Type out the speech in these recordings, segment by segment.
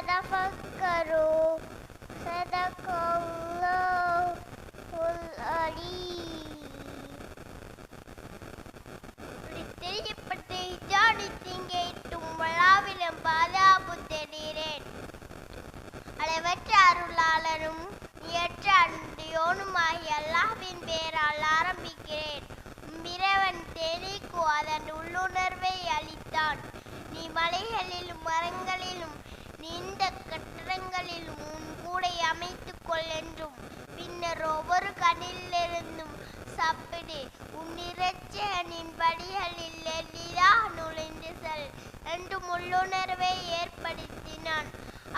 تفكروا صدق الله العليم. திருப்பத்தை ஜானித்திங்கேட்டும் வளாவிலும் பாதாபு தேடுகிறேன். அளவற்ற அருளாளரும் நியற்ற அன்றியோனுமாகிய அல்லாஹ்வின் பெயரால் ஆரம்பிக்கிறேன். இறைவன் தேனிக்கு அதன் உள்ளுணர்வை அளித்தான். நீ மலைகளிலும் மரங்களிலும் நீண்ட கட்டடங்களிலும் உன் கூடை அமைத்துக் கொள் என்றும், பின்னர் ஒவ்வொரு கண்ணிலிருந்தும் சாப்பிடு, உன் இறைச்சகனின் படிகளில் எளிதாக நுழைந்து செல் என்றும் உள்ளுணர்வை ஏற்படுத்தினான்.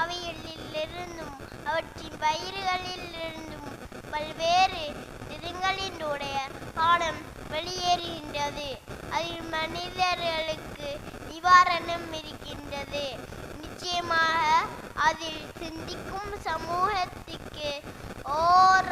அவைகளிலிருந்தும் அவற்றின் வயிறுகளில் இருந்தும் பல்வேறு நிறங்களினுடைய பானம் வெளியேறுகின்றது. அதில் மனிதர்களுக்கு நிவாரணம் இருக்கின்றது. நிச்சயமாக அதில் சிந்திக்கும் சமூகத்திற்கு ஓர்